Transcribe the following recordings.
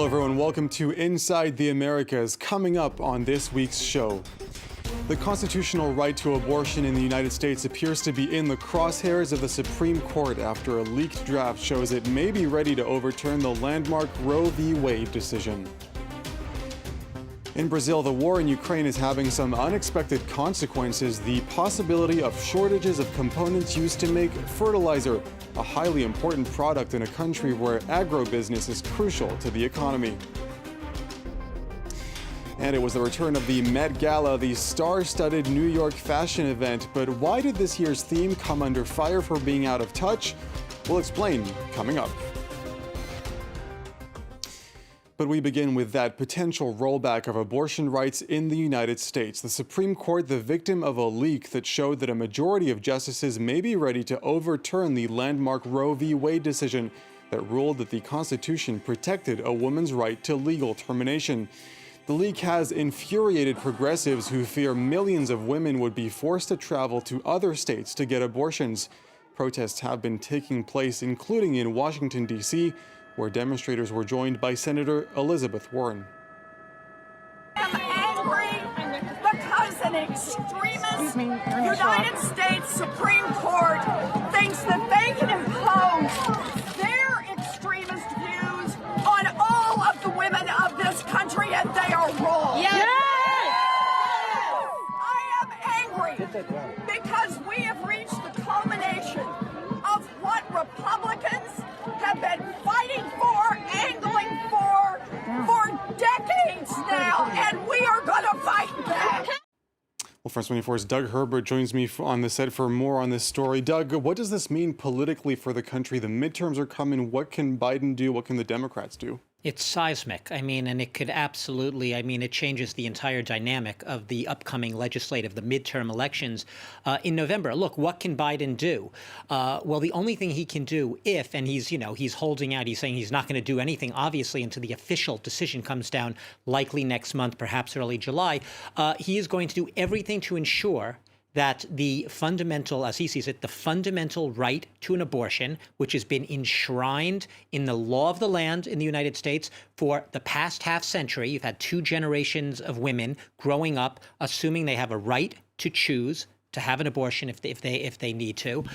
Hello everyone, welcome to Inside the Americas. Coming up on this week's show, the constitutional right to abortion in the United States appears to be in the crosshairs of the Supreme Court after a leaked draft shows it may be ready to overturn the landmark Roe v. Wade decision. In Brazil, the war in Ukraine is having some unexpected consequences. The possibility of shortages of components used to make fertilizer, a highly important product in a country where agribusiness is crucial to the economy. And it was the return of the Met Gala, the star-studded New York fashion event. But why did this year's theme come under fire for being out of touch? We'll explain coming up. But we begin with that potential rollback of abortion rights in the United States. The Supreme Court, the victim of a leak that showed that a majority of justices may be ready to overturn the landmark Roe v. Wade decision that ruled that the Constitution protected a woman's right to legal termination. The leak has infuriated progressives who fear millions of women would be forced to travel to other states to get abortions. Protests have been taking place, including in Washington, D.C., where demonstrators were joined by Senator Elizabeth Warren. I'm angry because an extremist United States Supreme Court thinks that they can impose their extremist views on all of the women of this country, and they are wrong. Yes! I am angry because we have reached the culmination of what Republicans have been fighting for, angling for decades now, and we are going to fight back. Well, France 24's Doug Herbert joins me on the set for more on this story. Doug, what does this mean politically for the country? The midterms are coming. What can Biden do? What can the Democrats do? It's seismic. And it could absolutely, it changes the entire dynamic of the upcoming legislative, the midterm elections in November. Look, what can Biden do? Well, the only thing he can do and he's holding out, he's saying he's not going to do anything, obviously, until the official decision comes down, likely next month, perhaps early July. He is going to do everything to ensure that the fundamental, as he sees it, the fundamental right to an abortion, which has been enshrined in the law of the land in the United States for the past half century. You've had two generations of women growing up, assuming they have a right to choose to have an abortion if they need to.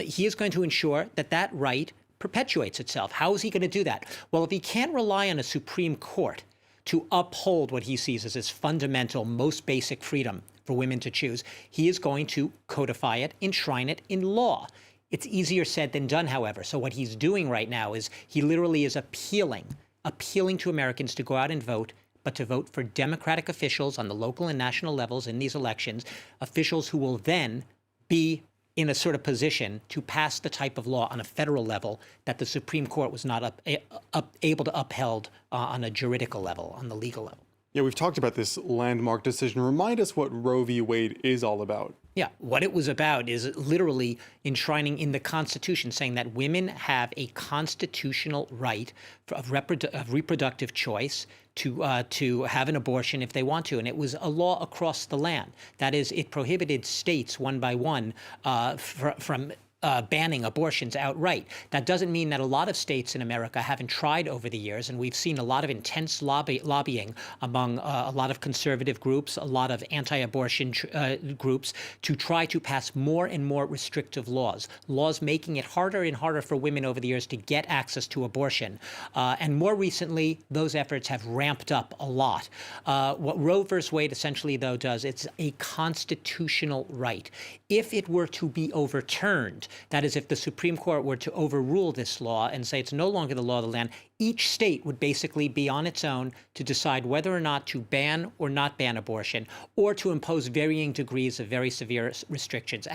He is going to ensure that that right perpetuates itself. How is he going to do that? Well, if he can't rely on a Supreme Court to uphold what he sees as his fundamental, most basic freedom for women to choose, he is going to codify it, enshrine it in law. It's easier said than done, however. So what he's doing right now is he literally is appealing to Americans to go out and vote, but to vote for Democratic officials on the local and national levels in these elections, officials who will then be in a sort of position to pass the type of law on a federal level that the Supreme Court was not able to uphold on a juridical level, on the legal level. Yeah, we've talked about this landmark decision. Remind us what Roe v. Wade is all about. Yeah, what it was about is literally enshrining in the Constitution, saying that women have a constitutional right of reproductive choice to have an abortion if they want to. And it was a law across the land. That is, it prohibited states one by one from banning abortions outright. That doesn't mean that a lot of states in America haven't tried over the years, and we've seen a lot of intense lobbying among a lot of conservative groups, a lot of anti-abortion groups, to try to pass more and more restrictive laws making it harder and harder for women over the years to get access to abortion. And more recently, those efforts have ramped up a lot. What Roe v. Wade essentially, though, does, it's a constitutional right. If it were to be overturned, that is, if the Supreme Court were to overrule this law and say it's no longer the law of the land, each state would basically be on its own to decide whether or not to ban or not ban abortion, or to impose varying degrees of very severe restrictions.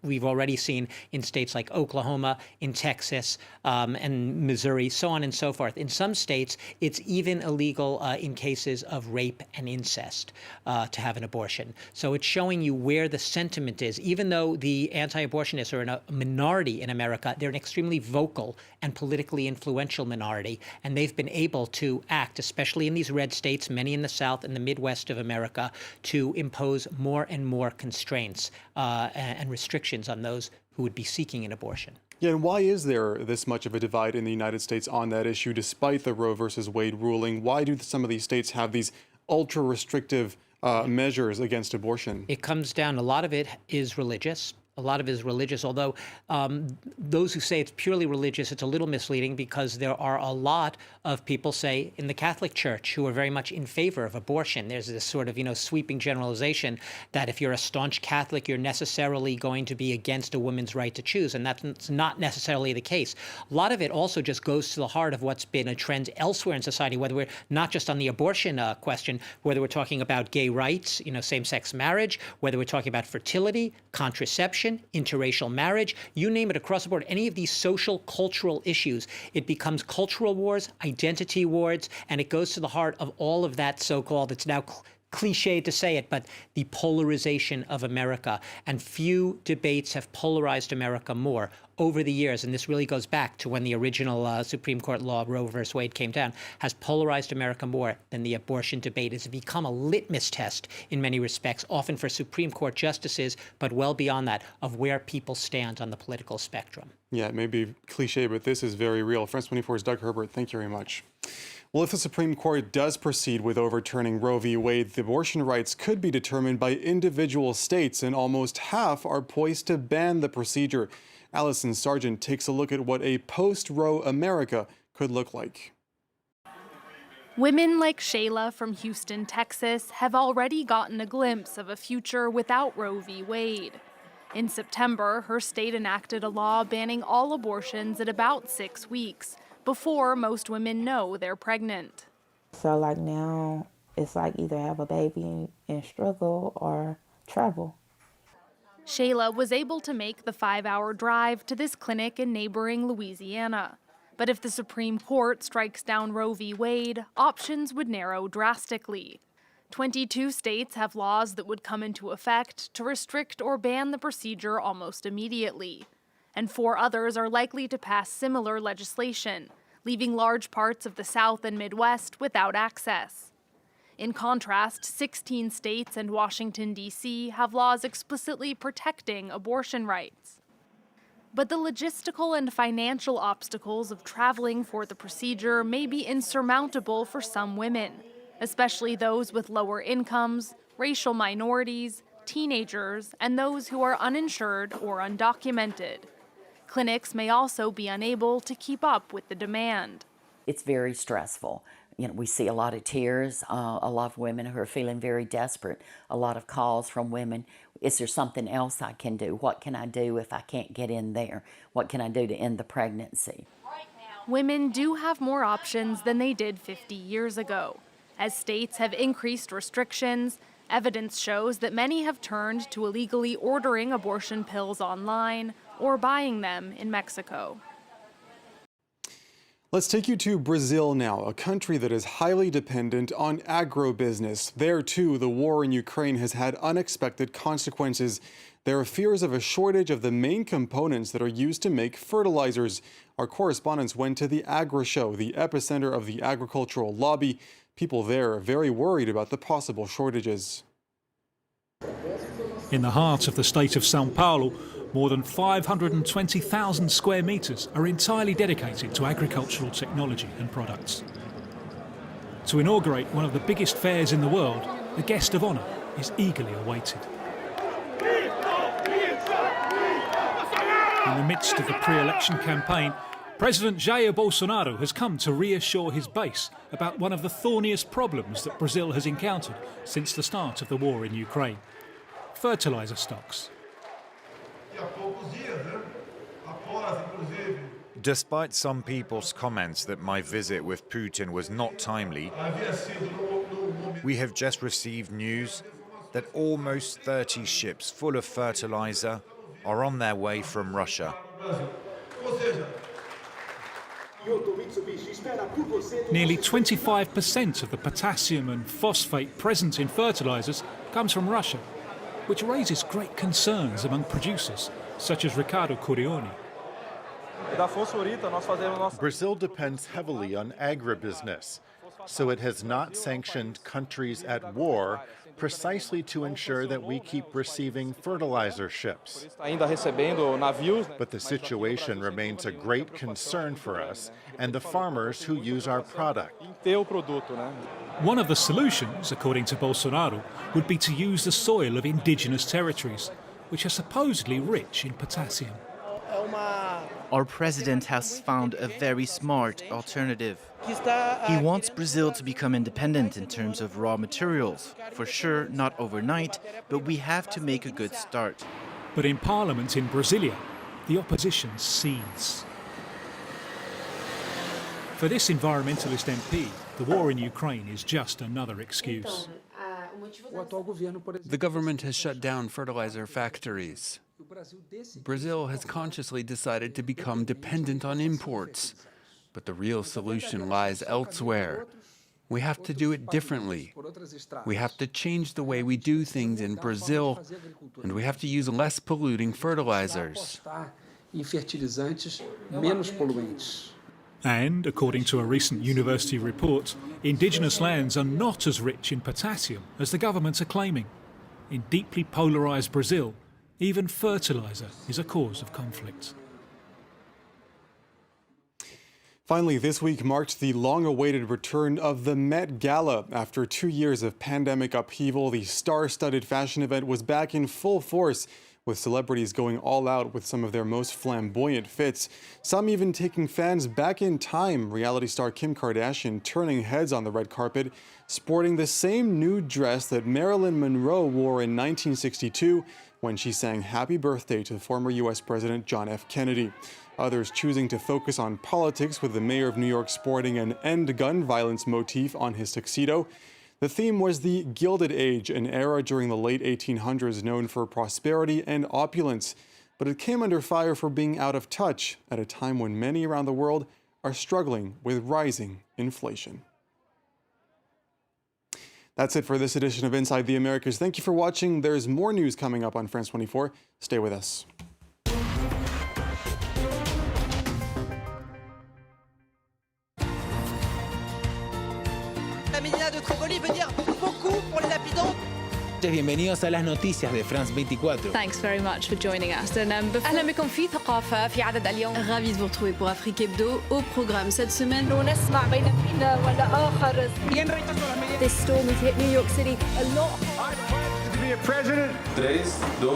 We've already seen in states like Oklahoma, in Texas, and Missouri, so on and so forth. In some states, it's even illegal in cases of rape and incest to have an abortion. So it's showing you where the sentiment is. Even though the anti-abortionists are in a minority in America, they're an extremely vocal and politically influential minority. And they've been able to act, especially in these red states, many in the South and the Midwest of America, to impose more and more constraints and restrictions on those who would be seeking an abortion. Yeah, and why is there this much of a divide in the United States on that issue, despite the Roe versus Wade ruling? Why do some of these states have these ultra restrictive measures against abortion? It comes down, a lot of it is religious. A lot of it is religious, although those who say it's purely religious, it's a little misleading because there are a lot of people, say, in the Catholic Church who are very much in favor of abortion. There's this sort of, sweeping generalization that if you're a staunch Catholic, you're necessarily going to be against a woman's right to choose, and that's not necessarily the case. A lot of it also just goes to the heart of what's been a trend elsewhere in society, whether we're not just on the abortion question, whether we're talking about gay rights, same-sex marriage, whether we're talking about fertility, contraception, interracial marriage, you name it across the board, any of these social, cultural issues, it becomes cultural wars, identity wars, and it goes to the heart of all of that so-called, it's now cliche to say it, but the polarization of America. And few debates have polarized America more over the years, and this really goes back to when the original Supreme Court law, Roe versus Wade, came down, has polarized America more than the abortion debate. It's become a litmus test in many respects, often for Supreme Court justices, but well beyond that, of where people stand on the political spectrum. Yeah, it may be cliche, but this is very real. France 24's Doug Herbert, thank you very much. Well, if the Supreme Court does proceed with overturning Roe v. Wade, the abortion rights could be determined by individual states, and almost half are poised to ban the procedure. Allison Sargent takes a look at what a post-Roe America could look like. Women like Shayla from Houston, Texas, have already gotten a glimpse of a future without Roe v. Wade. In September, her state enacted a law banning all abortions at about 6 weeks, before most women know they're pregnant. So like now, it's like either have a baby and struggle or travel. Shayla was able to make the 5-hour drive to this clinic in neighboring Louisiana. But if the Supreme Court strikes down Roe v. Wade, options would narrow drastically. 22 states have laws that would come into effect to restrict or ban the procedure almost immediately. And 4 others are likely to pass similar legislation, leaving large parts of the South and Midwest without access. In contrast, 16 states and Washington, D.C. have laws explicitly protecting abortion rights. But the logistical and financial obstacles of traveling for the procedure may be insurmountable for some women, especially those with lower incomes, racial minorities, teenagers, and those who are uninsured or undocumented. Clinics may also be unable to keep up with the demand. It's very stressful. We see a lot of tears, a lot of women who are feeling very desperate, a lot of calls from women. Is there something else I can do? What can I do if I can't get in there? What can I do to end the pregnancy? Women do have more options than they did 50 years ago. As states have increased restrictions, evidence shows that many have turned to illegally ordering abortion pills online or buying them in Mexico. Let's take you to Brazil now, a country that is highly dependent on agribusiness. There, too, the war in Ukraine has had unexpected consequences. There are fears of a shortage of the main components that are used to make fertilizers. Our correspondents went to the Agri-Show, the epicenter of the agricultural lobby. People there are very worried about the possible shortages. In the heart of the state of São Paulo, more than 520,000 square metres are entirely dedicated to agricultural technology and products. To inaugurate one of the biggest fairs in the world, the guest of honour is eagerly awaited. In the midst of the pre-election campaign, President Jair Bolsonaro has come to reassure his base about one of the thorniest problems that Brazil has encountered since the start of the war in Ukraine: fertilizer stocks. Despite some people's comments that my visit with Putin was not timely, we have just received news that almost 30 ships full of fertilizer are on their way from Russia. Nearly 25% of the potassium and phosphate present in fertilizers comes from Russia, which raises great concerns among producers, such as Ricardo Curioni. Brazil depends heavily on agribusiness. so it has not sanctioned countries at war precisely to ensure that we keep receiving fertilizer ships. But the situation remains a great concern for us and the farmers who use our product. One of the solutions, according to Bolsonaro, would be to use the soil of indigenous territories, which are supposedly rich in potassium. Our president has found a very smart alternative. He wants Brazil to become independent in terms of raw materials. For sure, not overnight, but we have to make a good start. But in Parliament in Brasilia, the opposition seethes. For this environmentalist MP, the war in Ukraine is just another excuse. The government has shut down fertilizer factories. Brazil has consciously decided to become dependent on imports, but the real solution lies elsewhere. We have to do it differently. We have to change the way we do things in Brazil, and we have to use less polluting fertilizers. And, according to a recent university report, indigenous lands are not as rich in potassium as the governments are claiming. In deeply polarised Brazil, even fertilizer is a cause of conflict. Finally, this week marked the long-awaited return of the Met Gala. After 2 years of pandemic upheaval, the star-studded fashion event was back in full force, with celebrities going all out with some of their most flamboyant fits. Some even taking fans back in time. Reality star Kim Kardashian turning heads on the red carpet, sporting the same nude dress that Marilyn Monroe wore in 1962 when she sang Happy Birthday to former U.S. President John F. Kennedy. Others choosing to focus on politics, with the mayor of New York sporting an end gun violence motif on his tuxedo. The theme was the Gilded Age, an era during the late 1800s known for prosperity and opulence. But it came under fire for being out of touch at a time when many around the world are struggling with rising inflation. That's it for this edition of Inside the Americas. Thank you for watching. There's more news coming up on France 24. Stay with us. La medida de Tripoli veut dire beaucoup pour les habitants. Bienvenidos a las noticias de France 24. Thanks very much for joining us. أهلا بكم في ثقافة في عدد اليوم. Ravi de vous retrouver pour Afrique Hebdo. Au programme cette semaine. ونسمع بين حين والآخر. This storm has hit New York City a lot. To be a president. 3, 2,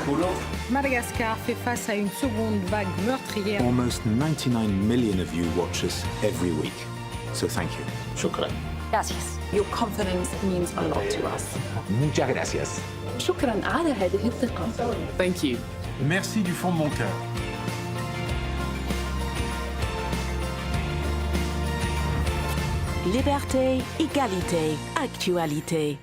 1. Madagascar fait face à une seconde vague meurtrière. Almost 99 million of you watch us every week. So thank you. شكرا. Gracias. Your confidence means a lot to us. Muchas gracias. شكرا على هذه الثقة. Thank you. Merci du fond de mon cœur. Liberté, égalité, actualité.